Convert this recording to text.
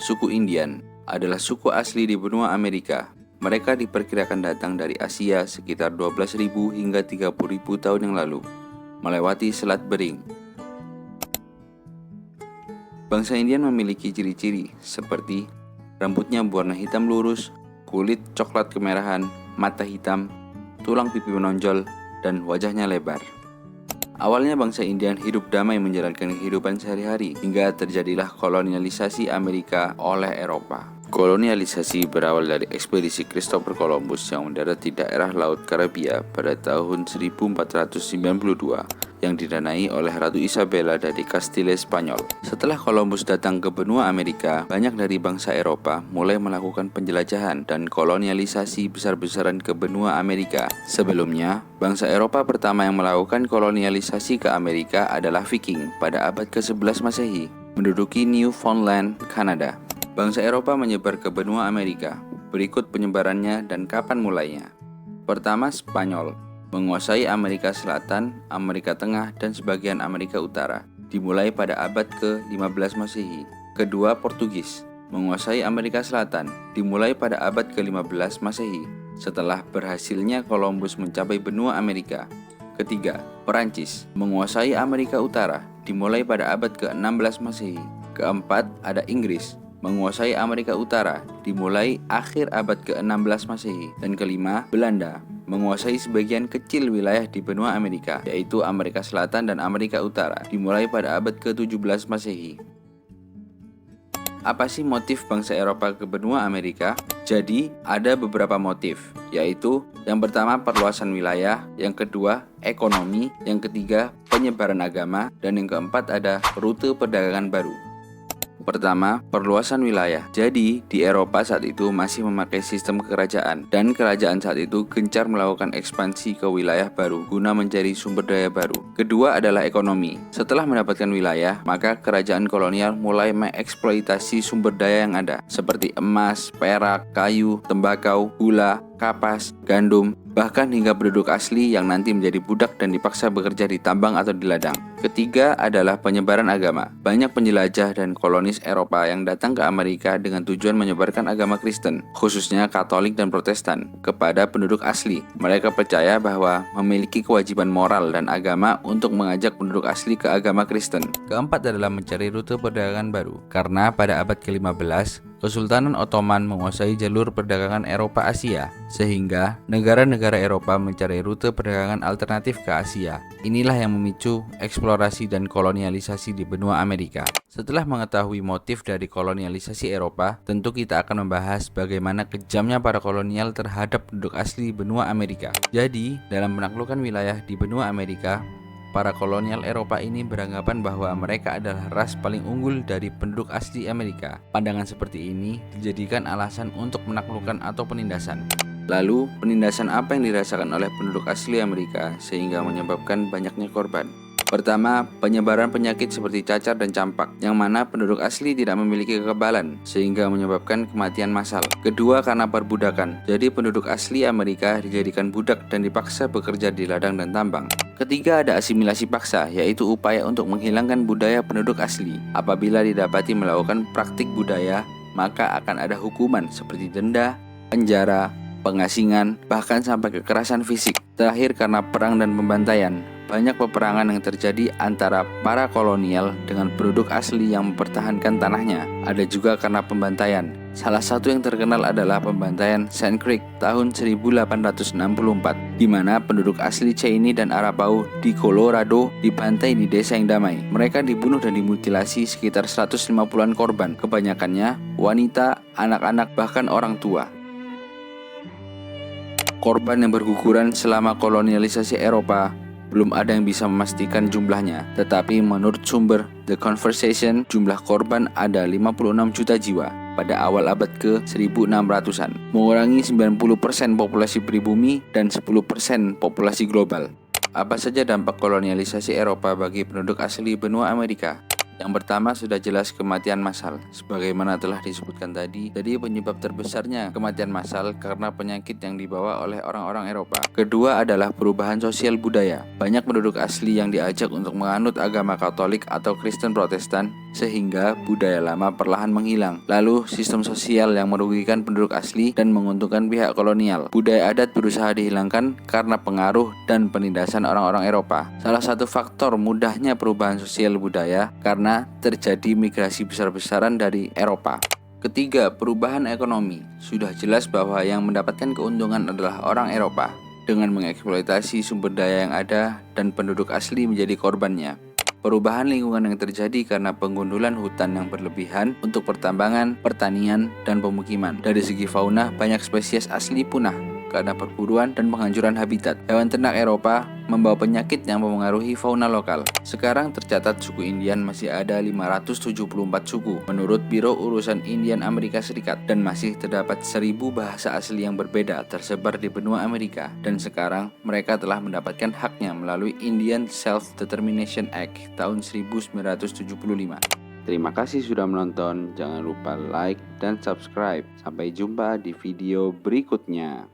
suku Indian adalah suku asli di benua Amerika. Mereka diperkirakan datang dari Asia sekitar 12.000 hingga 30.000 tahun yang lalu, melewati Selat Bering. Bangsa Indian memiliki ciri-ciri seperti rambutnya berwarna hitam lurus, kulit coklat kemerahan, mata hitam, tulang pipi menonjol, dan wajahnya lebar. Awalnya bangsa Indian hidup damai menjalankan kehidupan sehari-hari hingga terjadilah kolonialisasi Amerika oleh Eropa. Kolonialisasi berawal dari ekspedisi Christopher Columbus yang mendarat di daerah Laut Karibia pada tahun 1492 yang didanai oleh Ratu Isabella dari Castile Spanyol. Setelah Columbus datang ke benua Amerika, banyak dari bangsa Eropa mulai melakukan penjelajahan dan kolonialisasi besar-besaran ke benua Amerika. Sebelumnya, bangsa Eropa pertama yang melakukan kolonialisasi ke Amerika adalah Viking pada abad ke-11 Masehi, menduduki Newfoundland, Kanada. Bangsa Eropa menyebar ke benua Amerika. Berikut penyebarannya dan kapan mulainya. Pertama, Spanyol menguasai Amerika Selatan, Amerika Tengah, dan sebagian Amerika Utara, dimulai pada abad ke-15 Masehi. Kedua, Portugis menguasai Amerika Selatan, dimulai pada abad ke-15 Masehi, setelah berhasilnya Columbus mencapai benua Amerika. Ketiga, Perancis menguasai Amerika Utara, dimulai pada abad ke-16 Masehi. Keempat, ada Inggris menguasai Amerika Utara, dimulai akhir abad ke-16 Masehi. Dan kelima, Belanda menguasai sebagian kecil wilayah di benua Amerika, yaitu Amerika Selatan dan Amerika Utara, dimulai pada abad ke-17 Masehi. Apa sih motif bangsa Eropa ke benua Amerika? Jadi, ada beberapa motif, yaitu yang pertama perluasan wilayah, yang kedua ekonomi, yang ketiga penyebaran agama, dan yang keempat ada rute perdagangan baru. Pertama, perluasan wilayah. Jadi, di Eropa saat itu masih memakai sistem kerajaan, dan kerajaan saat itu gencar melakukan ekspansi ke wilayah baru guna mencari sumber daya baru. Kedua adalah ekonomi. Setelah mendapatkan wilayah, maka kerajaan kolonial mulai mengeksploitasi sumber daya yang ada, seperti emas, perak, kayu, tembakau, gula, kapas, gandum, bahkan hingga penduduk asli yang nanti menjadi budak dan dipaksa bekerja di tambang atau di ladang. Ketiga adalah penyebaran agama. Banyak penjelajah dan kolonis Eropa yang datang ke Amerika dengan tujuan menyebarkan agama Kristen, khususnya Katolik dan Protestan, kepada penduduk asli. Mereka percaya bahwa memiliki kewajiban moral dan agama untuk mengajak penduduk asli ke agama Kristen. Keempat adalah mencari rute perdagangan baru, karena pada abad ke-15, Kesultanan Ottoman menguasai jalur perdagangan Eropa Asia, sehingga negara-negara Eropa mencari rute perdagangan alternatif ke Asia. Inilah yang memicu eksplorasi dan kolonialisasi di benua Amerika. Setelah mengetahui motif dari kolonialisasi Eropa, tentu kita akan membahas bagaimana kejamnya para kolonial terhadap penduduk asli benua Amerika. Jadi, dalam menaklukkan wilayah di benua Amerika, para kolonial Eropa ini beranggapan bahwa mereka adalah ras paling unggul dari penduduk asli Amerika. Pandangan seperti ini dijadikan alasan untuk menaklukkan atau penindasan. Lalu, penindasan apa yang dirasakan oleh penduduk asli Amerika sehingga menyebabkan banyaknya korban? Pertama, penyebaran penyakit seperti cacar dan campak, yang mana penduduk asli tidak memiliki kekebalan, sehingga menyebabkan kematian massal. Kedua, karena perbudakan. Jadi penduduk asli Amerika dijadikan budak dan dipaksa bekerja di ladang dan tambang. Ketiga, ada asimilasi paksa, yaitu upaya untuk menghilangkan budaya penduduk asli. Apabila didapati melakukan praktik budaya, maka akan ada hukuman seperti denda, penjara, pengasingan, bahkan sampai kekerasan fisik. Terakhir, karena perang dan pembantaian. Banyak peperangan yang terjadi antara para kolonial dengan penduduk asli yang mempertahankan tanahnya. Ada juga karena pembantaian. Salah satu yang terkenal adalah pembantaian Sand Creek tahun 1864, di mana penduduk asli Cheyenne dan Arapaho di Colorado dibantai di desa yang damai. Mereka dibunuh dan dimutilasi sekitar 150-an korban, kebanyakannya wanita, anak-anak, bahkan orang tua. Korban yang berguguran selama kolonialisasi Eropa belum ada yang bisa memastikan jumlahnya, tetapi menurut sumber The Conversation, jumlah korban ada 56 juta jiwa pada awal abad ke-1600-an, mengurangi 90% populasi pribumi dan 10% populasi global. Apa saja dampak kolonialisasi Eropa bagi penduduk asli benua Amerika? Yang pertama sudah jelas kematian massal. Sebagaimana telah disebutkan tadi, jadi penyebab terbesarnya kematian massal karena penyakit yang dibawa oleh orang-orang Eropa. Kedua adalah perubahan sosial budaya. Banyak penduduk asli yang diajak untuk menganut agama Katolik atau Kristen Protestan, sehingga budaya lama perlahan menghilang. Lalu sistem sosial yang merugikan penduduk asli dan menguntungkan pihak kolonial. Budaya adat berusaha dihilangkan karena pengaruh dan penindasan orang-orang Eropa. Salah satu faktor mudahnya perubahan sosial budaya karena terjadi migrasi besar-besaran dari Eropa. Ketiga, perubahan ekonomi. Sudah jelas bahwa yang mendapatkan keuntungan adalah orang Eropa dengan mengeksploitasi sumber daya yang ada dan penduduk asli menjadi korbannya. Perubahan lingkungan yang terjadi karena penggundulan hutan yang berlebihan untuk pertambangan, pertanian, dan pemukiman. Dari segi fauna, banyak spesies asli punah karena perburuan dan penghancuran habitat. Hewan ternak Eropa membawa penyakit yang mempengaruhi fauna lokal. Sekarang tercatat suku Indian masih ada 574 suku menurut Biro Urusan Indian Amerika Serikat, dan masih terdapat 1000 bahasa asli yang berbeda tersebar di benua Amerika, dan sekarang mereka telah mendapatkan haknya melalui Indian Self-Determination Act tahun 1975. Terima kasih sudah menonton, jangan lupa like dan subscribe. Sampai jumpa di video berikutnya.